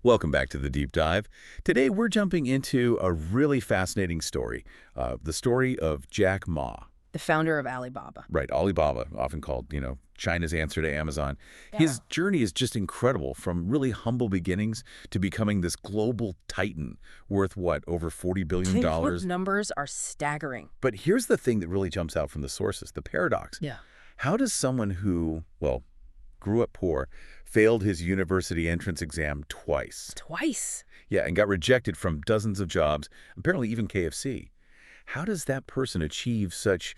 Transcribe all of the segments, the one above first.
Welcome back to the Deep Dive. Today we're jumping into a really fascinating story, the story of Jack Ma. The founder of Alibaba. Right, Alibaba, often called, China's answer to Amazon. Yeah. His journey is just incredible, from really humble beginnings to becoming this global titan worth, what, over $40 billion? The numbers are staggering. But here's the thing that really jumps out from the sources, the paradox. Yeah. How does someone who, well, grew up poor, failed his university entrance exam twice? Twice? Yeah, and got rejected from dozens of jobs, apparently even KFC. How does that person achieve such,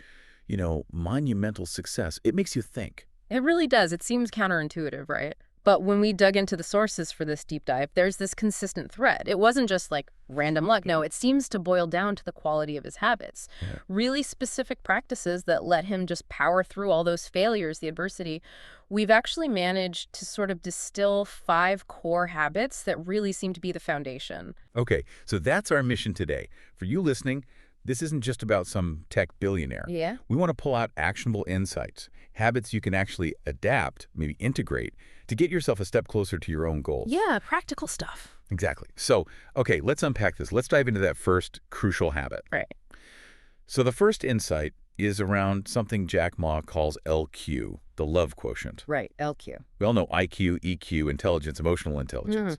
monumental success? It makes you think. It really does. It seems counterintuitive, right? But when we dug into the sources for this deep dive, there's this consistent thread. It wasn't just like random luck. No, it seems to boil down to the quality of his habits. Yeah. Really specific practices that let him just power through all those failures, the adversity. We've actually managed to sort of distill 5 core habits that really seem to be the foundation. Okay, so that's our mission today. For you listening, this isn't just about some tech billionaire. Yeah? We want to pull out actionable insights, habits you can actually adapt, maybe integrate, to get yourself a step closer to your own goals. Yeah, practical stuff. Exactly. So, okay, let's unpack this. Let's dive into that first crucial habit. Right. So the first insight is around something Jack Ma calls LQ, the love quotient. Right, LQ. We all know IQ, EQ, intelligence, emotional intelligence.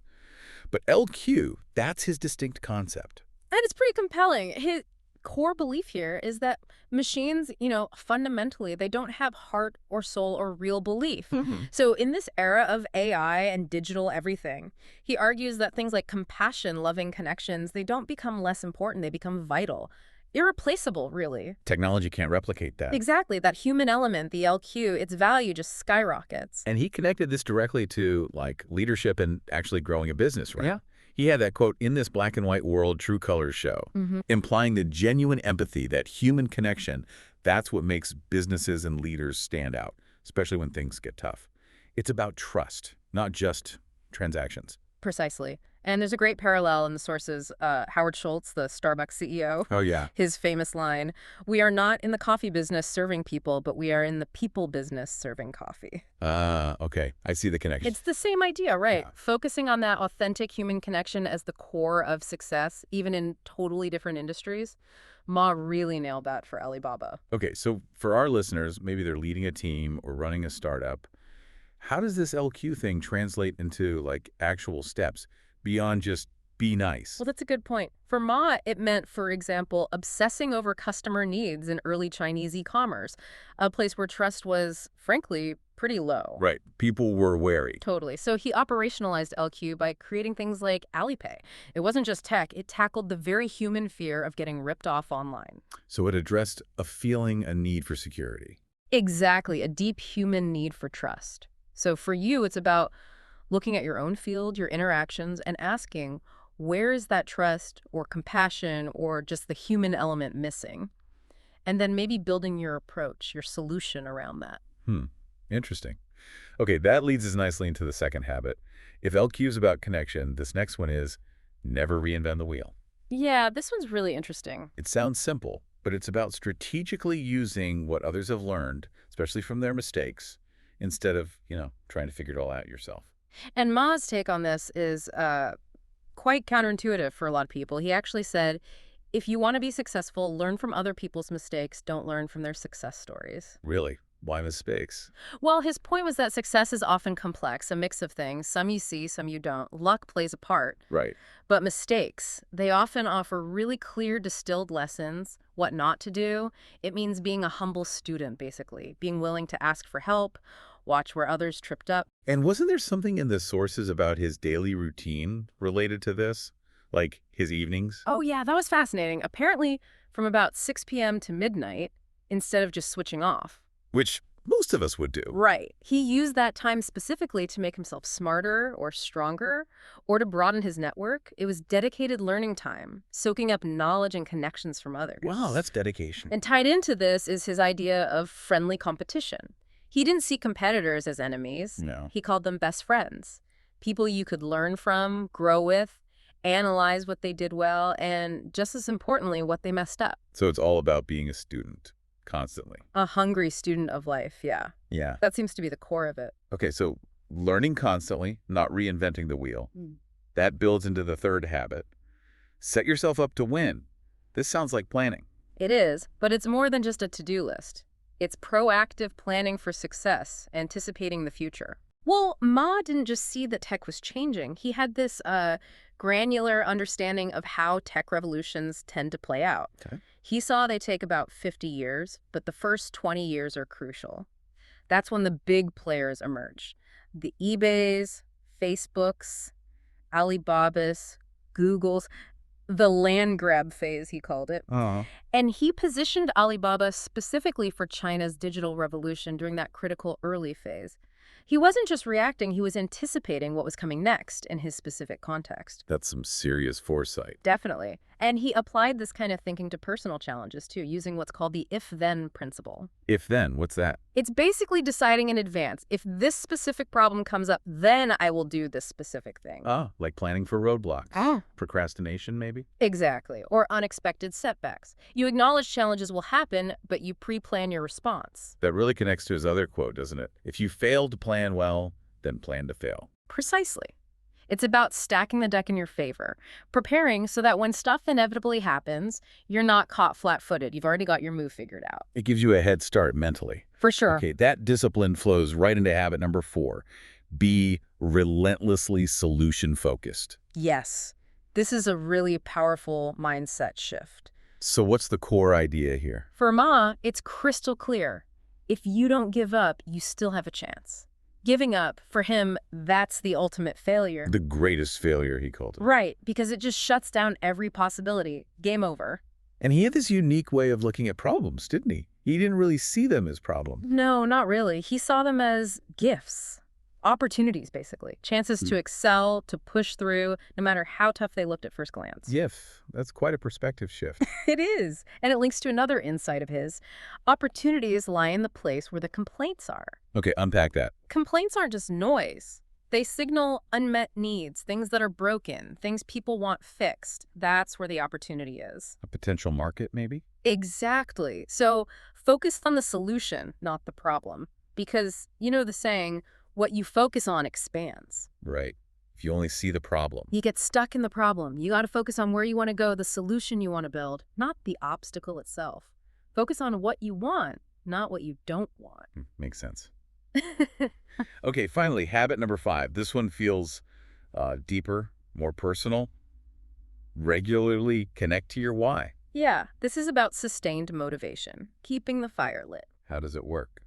But LQ, that's his distinct concept. And it's pretty compelling. His core belief here is that machines, fundamentally, they don't have heart or soul or real belief. So in this era of AI and digital everything, he argues that things like compassion, loving connections, they don't become less important, they become vital. Irreplaceable, really. Technology can't replicate that. Exactly. That human element, the LQ, its value just skyrockets. And he connected this directly to, leadership and actually growing a business, right? Yeah. He had that quote, "In this black and white world, true colors show," implying the genuine empathy, that human connection. That's what makes businesses and leaders stand out, especially when things get tough. It's about trust, not just transactions. Precisely. And there's a great parallel in the sources. Howard Schultz, the Starbucks CEO, Oh, yeah. his famous line, "We are not in the coffee business serving people, but we are in the people business serving coffee." Okay. I see the connection. It's the same idea, right? Yeah. Focusing on that authentic human connection as the core of success, even in totally different industries. Ma really nailed that for Alibaba. Okay, so for our listeners, maybe they're leading a team or running a startup. How does this LQ thing translate into, actual steps beyond just be nice? Well, that's a good point. For Ma, it meant, for example, obsessing over customer needs in early Chinese e-commerce, a place where trust was, frankly, pretty low. Right. People were wary. Totally. So he operationalized LQ by creating things like Alipay. It wasn't just tech. It tackled the very human fear of getting ripped off online. So it addressed a feeling, a need for security. Exactly. A deep human need for trust. So for you, it's about looking at your own field, your interactions, and asking, where is that trust or compassion or just the human element missing? And then maybe building your approach, your solution around that. Interesting. Okay, that leads us nicely into the second habit. If LQ is about connection, this next one is never reinvent the wheel. Yeah, this one's really interesting. It sounds simple, but it's about strategically using what others have learned, especially from their mistakes, instead of, trying to figure it all out yourself. And Ma's take on this is quite counterintuitive for a lot of people. He actually said, if you want to be successful, learn from other people's mistakes. Don't learn from their success stories. Really? Why mistakes? Well, his point was that success is often complex, a mix of things. Some you see, some you don't. Luck plays a part. Right. But mistakes, they often offer really clear, distilled lessons, what not to do. It means being a humble student, basically, being willing to ask for help, watch where others tripped up. And wasn't there something in the sources about his daily routine related to this? Like his evenings? Oh, yeah, that was fascinating. Apparently, from about 6 p.m. to midnight, instead of just switching off. Which most of us would do. Right. He used that time specifically to make himself smarter or stronger or to broaden his network. It was dedicated learning time, soaking up knowledge and connections from others. Wow, that's dedication. And tied into this is his idea of friendly competition. He didn't see competitors as enemies. No. He called them best friends, people you could learn from, grow with, analyze what they did well, and just as importantly, what they messed up. So it's all about being a student. Constantly. A hungry student of life, yeah. Yeah. That seems to be the core of it. Okay, so learning constantly, not reinventing the wheel. That builds into the third habit. Set yourself up to win. This sounds like planning. It is, but it's more than just a to-do list. It's proactive planning for success, anticipating the future. Well, Ma didn't just see that tech was changing. He had this granular understanding of how tech revolutions tend to play out. Okay. He saw they take about 50 years, but the first 20 years are crucial. That's when the big players emerge. The eBays, Facebooks, Alibabas, Googles, the land grab phase, he called it. And he positioned Alibaba specifically for China's digital revolution during that critical early phase. He wasn't just reacting, he was anticipating what was coming next in his specific context. That's some serious foresight. Definitely. And he applied this kind of thinking to personal challenges, too, using what's called the if-then principle. If-then, what's that? It's basically deciding in advance, if this specific problem comes up, then I will do this specific thing. Like planning for roadblocks. Procrastination, maybe? Exactly. Or unexpected setbacks. You acknowledge challenges will happen, but you pre-plan your response. That really connects to his other quote, doesn't it? If you fail to plan well, then plan to fail. Precisely. It's about stacking the deck in your favor, preparing so that when stuff inevitably happens, you're not caught flat-footed. You've already got your move figured out. It gives you a head start mentally. For sure. Okay, that discipline flows right into habit number 4. Be relentlessly solution-focused. Yes. This is a really powerful mindset shift. So what's the core idea here? For Ma, it's crystal clear. If you don't give up, you still have a chance. Giving up, for him, that's the ultimate failure. The greatest failure, he called it. Right, because it just shuts down every possibility. Game over. And he had this unique way of looking at problems, didn't he? He didn't really see them as problems. No, not really. He saw them as gifts. Opportunities, basically. Chances to excel, to push through, no matter how tough they looked at first glance. That's quite a perspective shift. It is. And it links to another insight of his. Opportunities lie in the place where the complaints are. Okay, unpack that. Complaints aren't just noise. They signal unmet needs, things that are broken, things people want fixed. That's where the opportunity is. A potential market, maybe? Exactly. So focus on the solution, not the problem. Because, you know the saying, what you focus on expands. Right. If you only see the problem. You get stuck in the problem. You got to focus on where you want to go, the solution you want to build, not the obstacle itself. Focus on what you want, not what you don't want. Makes sense. Okay, finally, habit number 5. This one feels deeper, more personal. Regularly connect to your why. Yeah, this is about sustained motivation, keeping the fire lit. How does it work?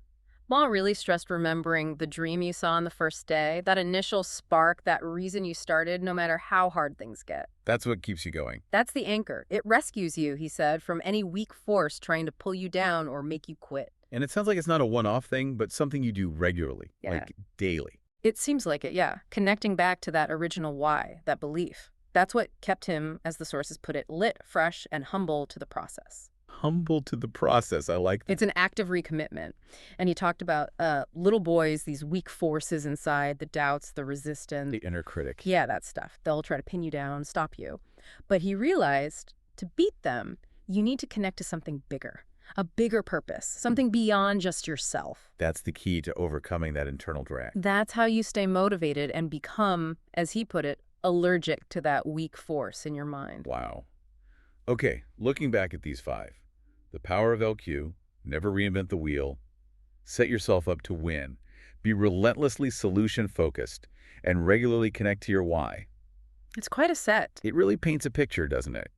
Ma really stressed remembering the dream you saw on the first day, that initial spark, that reason you started, no matter how hard things get. That's what keeps you going. That's the anchor. It rescues you, he said, from any weak force trying to pull you down or make you quit. And it sounds like it's not a one-off thing, but something you do regularly, like daily. It seems like it, yeah. Connecting back to that original why, that belief. That's what kept him, as the sources put it, lit, fresh, and humble to the process. Humble to the process. I like that. It's an active recommitment. And he talked about little boys, these weak forces inside, the doubts, the resistance. The inner critic. Yeah, that stuff. They'll try to pin you down, stop you. But he realized to beat them, you need to connect to something bigger, a bigger purpose, something beyond just yourself. That's the key to overcoming that internal drag. That's how you stay motivated and become, as he put it, allergic to that weak force in your mind. Wow. Okay, looking back at these 5. The power of LQ, never reinvent the wheel, set yourself up to win, be relentlessly solution-focused, and regularly connect to your why. It's quite a set. It really paints a picture, doesn't it?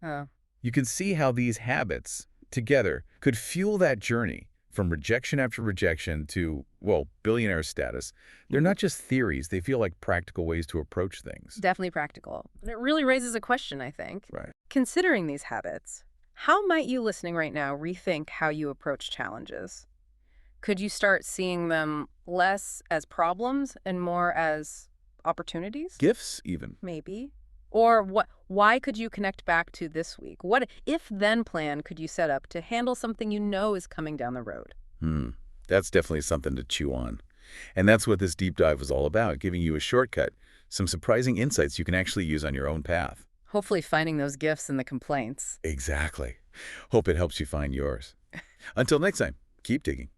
You can see how these habits together could fuel that journey from rejection after rejection to, well, billionaire status. They're not just theories. They feel like practical ways to approach things. Definitely practical. And it really raises a question, I think. Right. Considering these habits, how might you listening right now rethink how you approach challenges? Could you start seeing them less as problems and more as opportunities? Gifts, even. Maybe. Or why could you connect back to this week? What if-then plan could you set up to handle something you know is coming down the road? That's definitely something to chew on. And that's what this deep dive was all about, giving you a shortcut, some surprising insights you can actually use on your own path. Hopefully finding those gifts in the complaints. Exactly. Hope it helps you find yours. Until next time, keep digging.